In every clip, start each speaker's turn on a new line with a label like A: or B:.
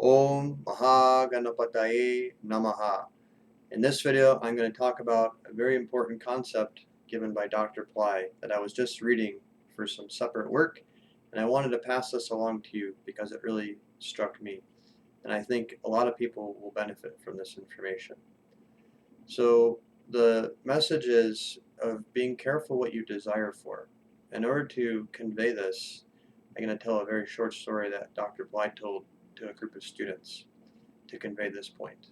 A: Om Ganapataye Namaha. In this video, I'm going to talk about a very important concept given by Dr. Pillai that I was just reading for some separate work, and I wanted to pass this along to you because it really struck me, and I think a lot of people will benefit from this information. So the message is of being careful what you desire for. In order to convey this, I'm going to tell a very short story that Dr. Pillai told to a group of students to convey this point.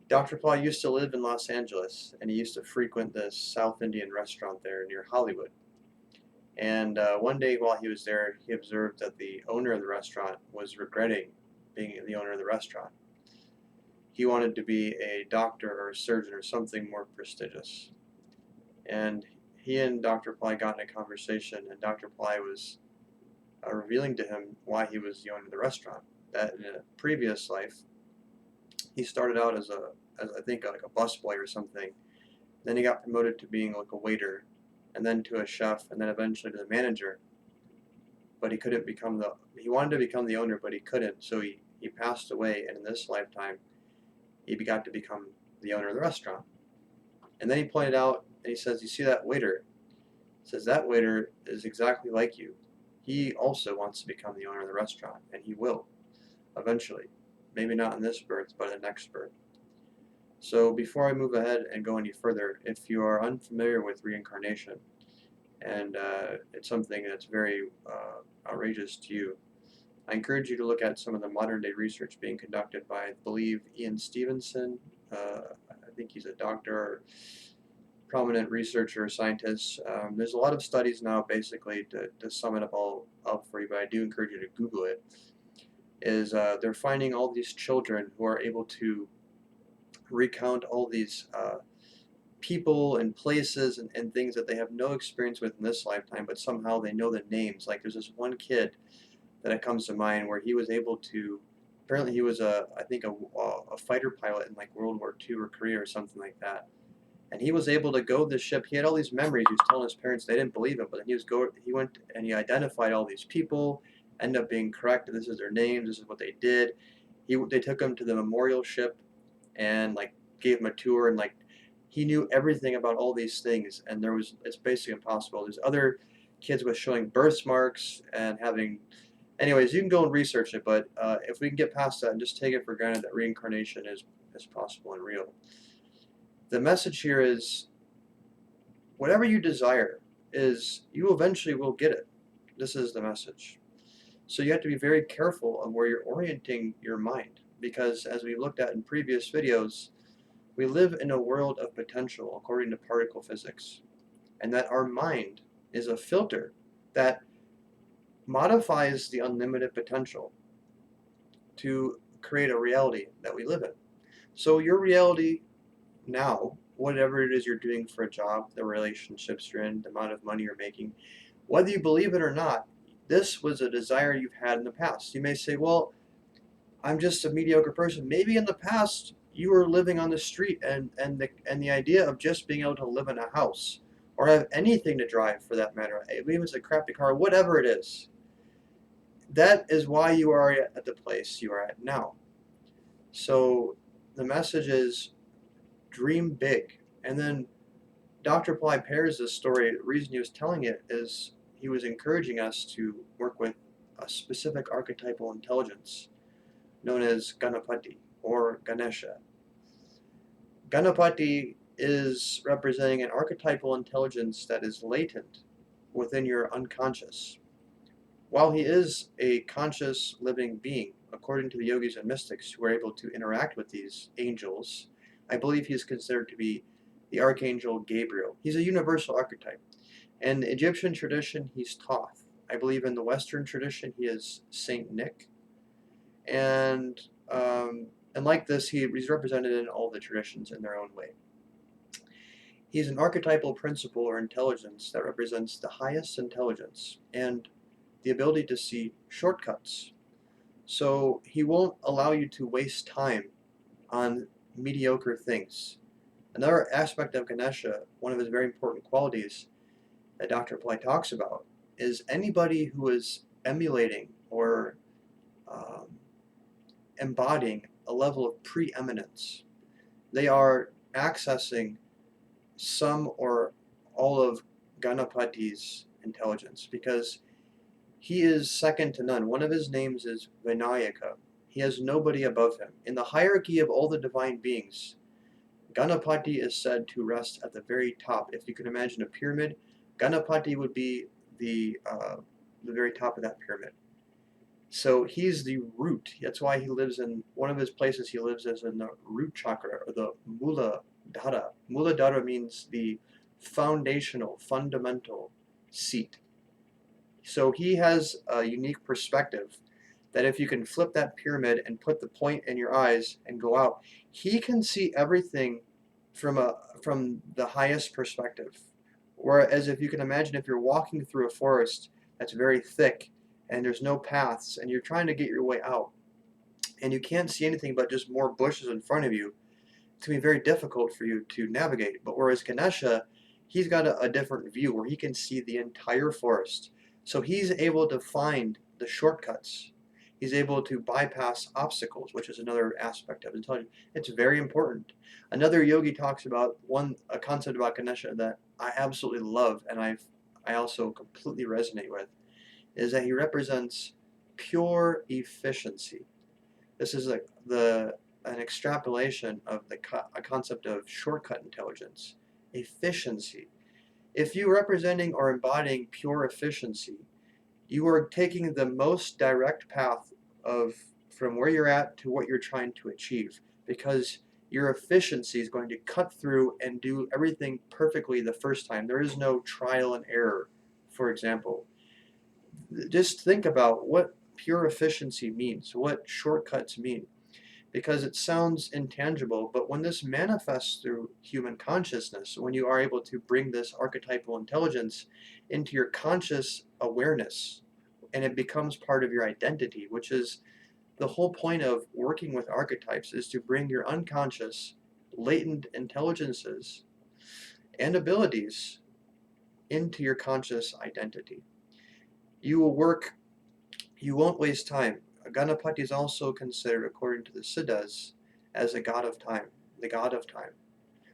A: Dr. Pillai used to live in Los Angeles, and he used to frequent this South Indian restaurant there near Hollywood. And one day while he was there, he observed that the owner of the restaurant was regretting being the owner of the restaurant. He wanted to be a doctor or a surgeon or something more prestigious. And he and Dr. Pillai got in a conversation, and Dr. Pillai was revealing to him why he was the owner of the restaurant. That in a previous life, he started out as I think like a busboy or something. Then he got promoted to being like a waiter, and then to a chef, and then eventually to the manager. But he couldn't become he wanted to become the owner, but he couldn't, so he passed away, and in this lifetime, he got to become the owner of the restaurant. And then he pointed out, and he says, you see that waiter? He says, that waiter is exactly like you. He also wants to become the owner of the restaurant, and he will, eventually. Maybe not in this birth, but in the next birth. So before I move ahead and go any further, if you are unfamiliar with reincarnation, and it's something that's very outrageous to you, I encourage you to look at some of the modern day research being conducted by, I believe, Ian Stevenson. I think he's a doctor or prominent researcher or scientist. There's a lot of studies now, basically, to sum it all up for you, but I do encourage you to Google it. They're finding all these children who are able to recount all these people and places and things that they have no experience with in this lifetime, but somehow they know the names. Like there's this one kid that it comes to mind where he was able to, apparently he was I think a fighter pilot in like World War II or Korea or something like that. And he was able to go to the ship. He had all these memories. He was telling his parents, they didn't believe him, but then he went and he identified all these people, ended up being correct. This is their names. This is what they did. They took him to the memorial ship and like gave him a tour, and like he knew everything about all these things. And it's basically impossible. There's other kids with showing birthmarks and having. Anyways, you can go and research it, but if we can get past that and just take it for granted that reincarnation is possible and real. The message here is whatever you desire you eventually will get it. This is the message. So you have to be very careful of where you're orienting your mind, because as we looked at in previous videos, we live in a world of potential according to particle physics, and that our mind is a filter that modifies the unlimited potential to create a reality that we live in. So your reality now, whatever it is you're doing for a job, the relationships you're in, the amount of money you're making, whether you believe it or not, this was a desire you've had in the past. You may say, well, I'm just a mediocre person. Maybe in the past you were living on the street, and the idea of just being able to live in a house or have anything to drive for that matter, even if it's a crappy car, whatever it is, that is why you are at the place you are at now. So the message is dream big. And then Dr. Pillai pairs this story. The reason he was telling it is he was encouraging us to work with a specific archetypal intelligence known as Ganapati or Ganesha. Ganapati is representing an archetypal intelligence that is latent within your unconscious. While he is a conscious living being, according to the yogis and mystics who are able to interact with these angels, I believe he is considered to be the Archangel Gabriel. He's a universal archetype. In the Egyptian tradition, he's Thoth. I believe in the Western tradition, he is Saint Nick. And like this, he's represented in all the traditions in their own way. He's an archetypal principle or intelligence that represents the highest intelligence and the ability to see shortcuts. So he won't allow you to waste time on mediocre things. Another aspect of Ganesha, one of his very important qualities that Dr. Pillai talks about, is anybody who is emulating or embodying a level of preeminence. They are accessing some or all of Ganapati's intelligence because he is second to none. One of his names is Vinayaka. He has nobody above him. In the hierarchy of all the divine beings, Ganapati is said to rest at the very top. If you can imagine a pyramid, Ganapati would be the very top of that pyramid. So he's the root. That's why he lives in one of his places. He lives as in the root chakra or the Muladhara. Muladhara means the foundational, fundamental seat. So he has a unique perspective that if you can flip that pyramid and put the point in your eyes and go out, he can see everything from the highest perspective. Whereas if you can imagine if you're walking through a forest that's very thick and there's no paths and you're trying to get your way out and you can't see anything but just more bushes in front of you, it's going to be very difficult for you to navigate. But whereas Ganesha, he's got a different view where he can see the entire forest. So he's able to find the shortcuts. He's able to bypass obstacles, which is another aspect of intelligence. It's very important. Another yogi talks about a concept about Ganesha that I absolutely love and I also completely resonate with, is that he represents pure efficiency. This is an extrapolation of a concept of shortcut intelligence, efficiency. If you're representing or embodying pure efficiency, you are taking the most direct path from where you're at to what you're trying to achieve, because your efficiency is going to cut through and do everything perfectly the first time. There is no trial and error, for example. Just think about what pure efficiency means, what shortcuts mean, because it sounds intangible, but when this manifests through human consciousness, when you are able to bring this archetypal intelligence into your conscious awareness, and it becomes part of your identity, which is the whole point of working with archetypes, is to bring your unconscious, latent intelligences and abilities into your conscious identity. You will work, you won't waste time. Ganapati is also considered, according to the Siddhas, as a god of time, the god of time.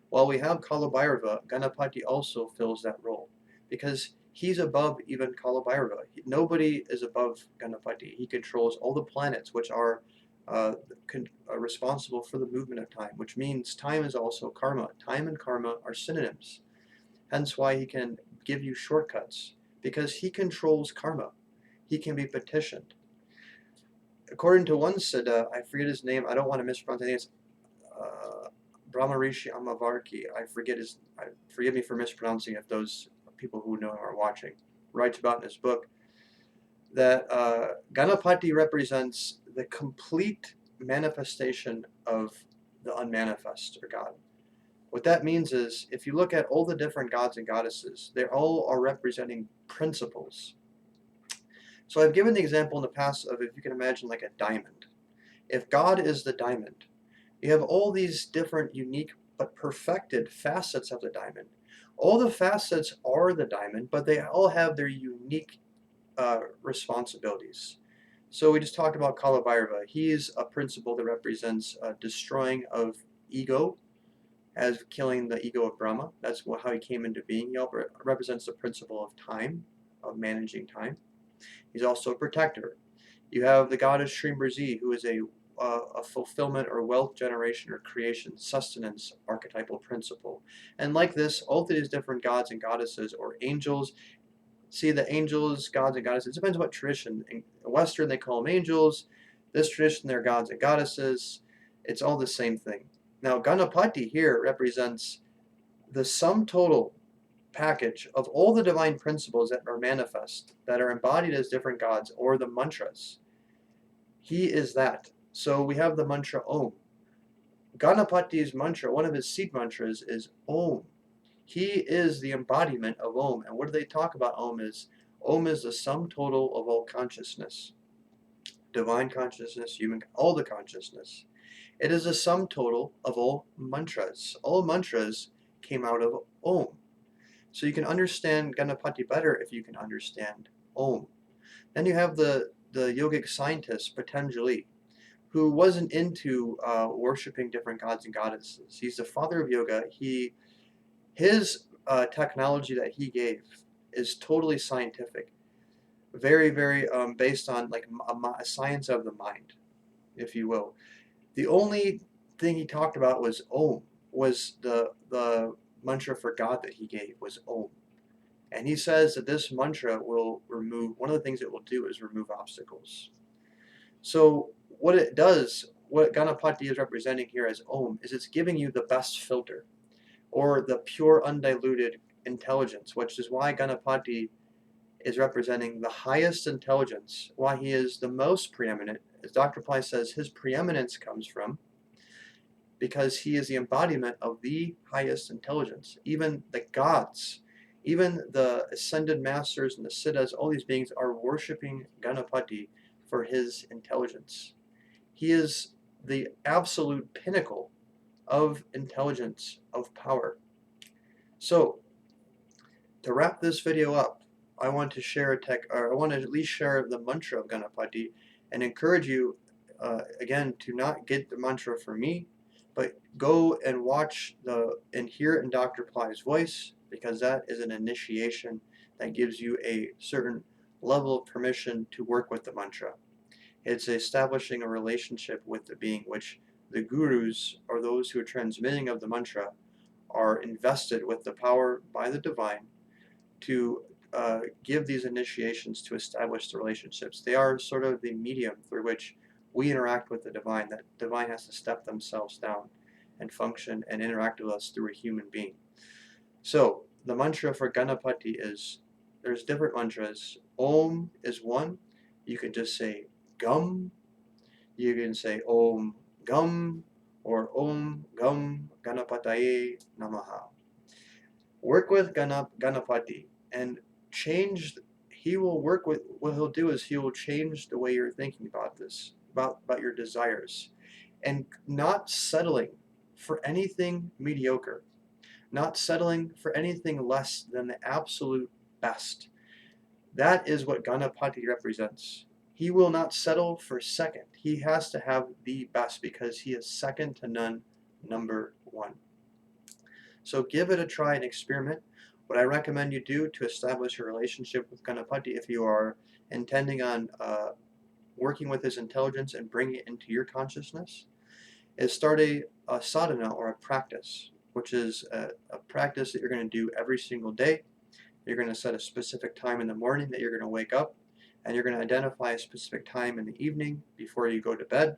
A: While we have Kalabhairava, Ganapati also fills that role because he's above even Kalabhairava. Nobody is above Ganapati. He controls all the planets, which are responsible for the movement of time, which means time is also karma. Time and karma are synonyms. Hence why he can give you shortcuts, because he controls karma. He can be petitioned. According to one Siddha, I forget his name, I don't want to mispronounce it, it's Brahmarishi Amavarki, forgive me for mispronouncing if those people who know him are watching, writes about in his book that Ganapati represents the complete manifestation of the unmanifest, or God. What that means is, if you look at all the different gods and goddesses, they all are representing principles. So I've given the example in the past of, if you can imagine like a diamond. If God is the diamond, you have all these different unique but perfected facets of the diamond. All the facets are the diamond, but they all have their unique responsibilities. So we just talked about Kalabhairava. He is a principle that represents destroying of ego, as killing the ego of Brahma. That's how he came into being. He represents the principle of time, of managing time. He's also a protector. You have the goddess Shrimbrzi, who is a fulfillment or wealth generation or creation, sustenance archetypal principle. And like this, all of these different gods and goddesses or angels, see the angels, gods and goddesses, it depends on what tradition. In Western, they call them angels. This tradition, they're gods and goddesses. It's all the same thing. Now, Ganapati here represents the sum total package of all the divine principles that are manifest, that are embodied as different gods, or the mantras. He is that. So we have the mantra Om. Ganapati's mantra, one of his seed mantras, is Om. He is the embodiment of Om. And what do they talk about Om is the sum total of all consciousness. Divine consciousness, human, all the consciousness. It is a sum total of all mantras. All mantras came out of Om. So you can understand Ganapati better if you can understand Om. Then you have the yogic scientist, Patanjali. who wasn't into worshiping different gods and goddesses. He's the father of yoga. His technology that he gave is totally scientific, very, very based on like a science of the mind, if you will. The only thing he talked about was Om, was the mantra for God that he gave was Om. And he says that this mantra will remove, one of the things it will do is remove obstacles. So what it does, what Ganapati is representing here as Om, is it's giving you the best filter, or the pure undiluted intelligence, which is why Ganapati is representing the highest intelligence, why he is the most preeminent. As Dr. Pillai says, his preeminence comes from because he is the embodiment of the highest intelligence. Even the gods, even the ascended masters and the siddhas, all these beings are worshiping Ganapati for his intelligence. He is the absolute pinnacle of intelligence, of power. So, to wrap this video up, I want to share I want to at least share the mantra of Ganapati and encourage you, again, to not get the mantra from me, but go and watch and hear it in Dr. Pillai's voice, because that is an initiation that gives you a certain level of permission to work with the mantra. It's establishing a relationship with the being, which the gurus, or those who are transmitting of the mantra, are invested with the power by the divine to give these initiations to establish the relationships. They are sort of the medium through which we interact with the divine. That divine has to step themselves down and function and interact with us through a human being. So the mantra for Ganapati is, there's different mantras. Om is one. You can just say Gum. You can say Om Gum or Om Gum Ganapataye Namaha. Work with Ganapati and change. He will work with, what he'll do is he will change the way you're thinking about this, about your desires, and not settling for anything mediocre, not settling for anything less than the absolute best. That is what Ganapati represents. He will not settle for second. He has to have the best because he is second to none, number one. So give it a try and experiment. What I recommend you do to establish a relationship with Ganapati, if you are intending on working with his intelligence and bringing it into your consciousness, is start a sadhana, or a practice, which is a practice that you're going to do every single day. You're going to set a specific time in the morning that you're going to wake up, and you're going to identify a specific time in the evening before you go to bed.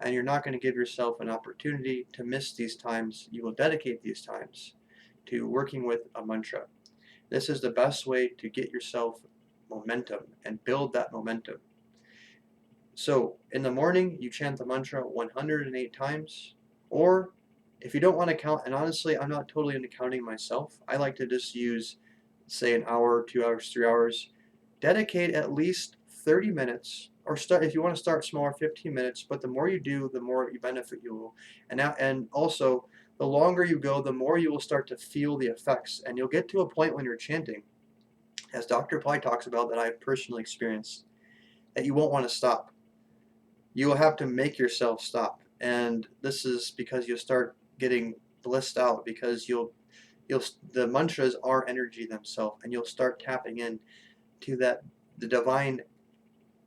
A: And you're not going to give yourself an opportunity to miss these times. You will dedicate these times to working with a mantra. This is the best way to get yourself momentum and build that momentum. So in the morning, you chant the mantra 108 times, or if you don't want to count, and honestly, I'm not totally into counting myself. I like to just use, say, an hour, 2 hours, 3 hours. Dedicate at least 30 minutes, or start, if you want to start smaller, 15 minutes, but the more you do, the more you benefit you will. And also, the longer you go, the more you will start to feel the effects, and you'll get to a point when you're chanting, as Dr. Pillai talks about, that I've personally experienced, that you won't want to stop. You will have to make yourself stop, and this is because you'll start getting blissed out, because the mantras are energy themselves, and you'll start tapping in to the divine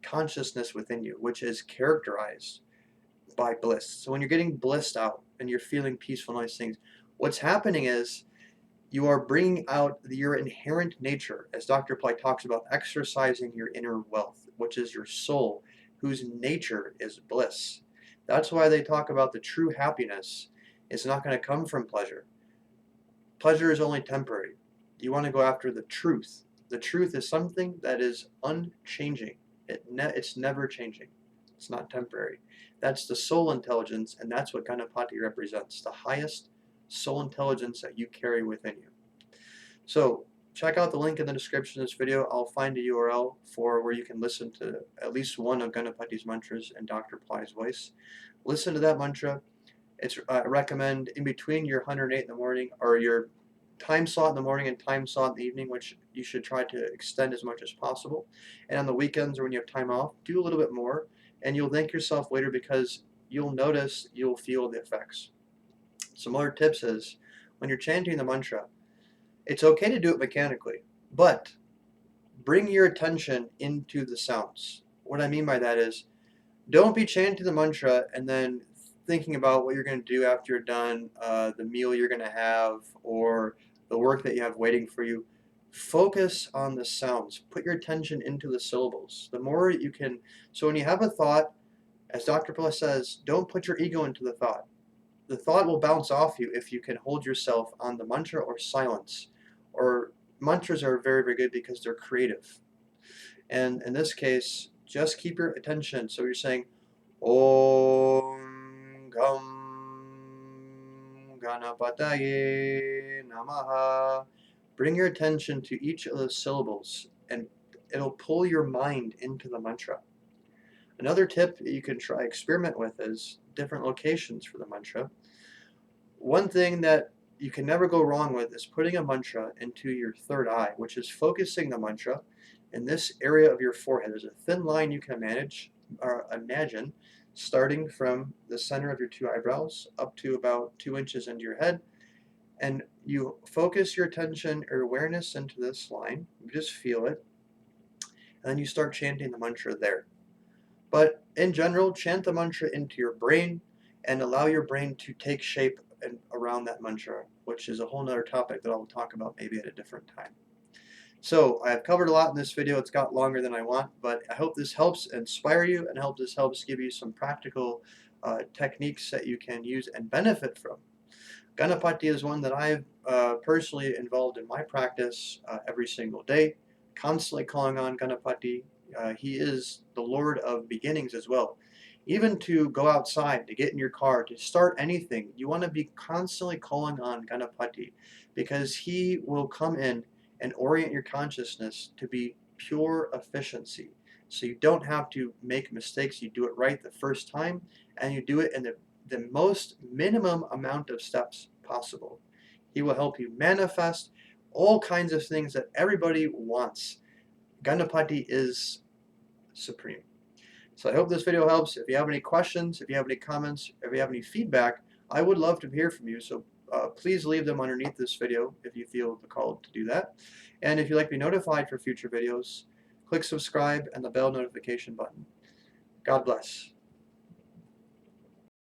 A: consciousness within you, which is characterized by bliss. So when you're getting blissed out and you're feeling peaceful and all these things, what's happening is you are bringing out your inherent nature, as Dr. Pillai talks about, exercising your inner wealth, which is your soul, whose nature is bliss. That's why they talk about the true happiness is not going to come from pleasure. Pleasure is only temporary. You want to go after the truth. The truth is something that is unchanging. It's never changing. It's not temporary. That's the soul intelligence, and that's what Ganapati represents, the highest soul intelligence that you carry within you. So check out the link in the description of this video. I'll find a URL for where you can listen to at least one of Ganapati's mantras in Dr. Pillai's voice. Listen to that mantra. I recommend in between your 108 in the morning, or your time slot in the morning and time slot in the evening, which you should try to extend as much as possible. And on the weekends, or when you have time off, do a little bit more. and you'll thank yourself later because you'll feel the effects. Some other tips is when you're chanting the mantra, it's okay to do it mechanically, but bring your attention into the sounds. What I mean by that is don't be chanting the mantra and then thinking about what you're going to do after you're done, the meal you're going to have, or the work that you have waiting for you. Focus on the sounds. Put your attention into the syllables. The more you can, so when you have a thought, as Dr. Pillai says, don't put your ego into the thought. The thought will bounce off you if you can hold yourself on the mantra or silence. Or mantras are very, very good because they're creative. And in this case, just keep your attention. So you're saying, Om Gam Ganapataye Namaha. Bring your attention to each of those syllables, and it'll pull your mind into the mantra. Another tip you can try experiment with is different locations for the mantra. One thing that you can never go wrong with is putting a mantra into your third eye, which is focusing the mantra in this area of your forehead. There's a thin line you can imagine starting from the center of your two eyebrows up to about 2 inches into your head. And you focus your attention or awareness into this line. You just feel it. And then you start chanting the mantra there. But in general, chant the mantra into your brain and allow your brain to take shape around that mantra, which is a whole nother topic that I'll talk about maybe at a different time. So I've covered a lot in this video. It's got longer than I want, but I hope this helps inspire you and this helps give you some practical techniques that you can use and benefit from. Ganapati is one that I've personally involved in my practice every single day, constantly calling on Ganapati. He is the Lord of beginnings as well. Even to go outside, to get in your car, to start anything, you want to be constantly calling on Ganapati because he will come in and orient your consciousness to be pure efficiency. So you don't have to make mistakes. You do it right the first time, and you do it in the most minimum amount of steps possible. He will help you manifest all kinds of things that everybody wants. Ganapati is supreme. So I hope this video helps. If you have any questions, if you have any comments, if you have any feedback, I would love to hear from you. So please leave them underneath this video if you feel the call to do that. And if you'd like to be notified for future videos, click subscribe and the bell notification button. God bless.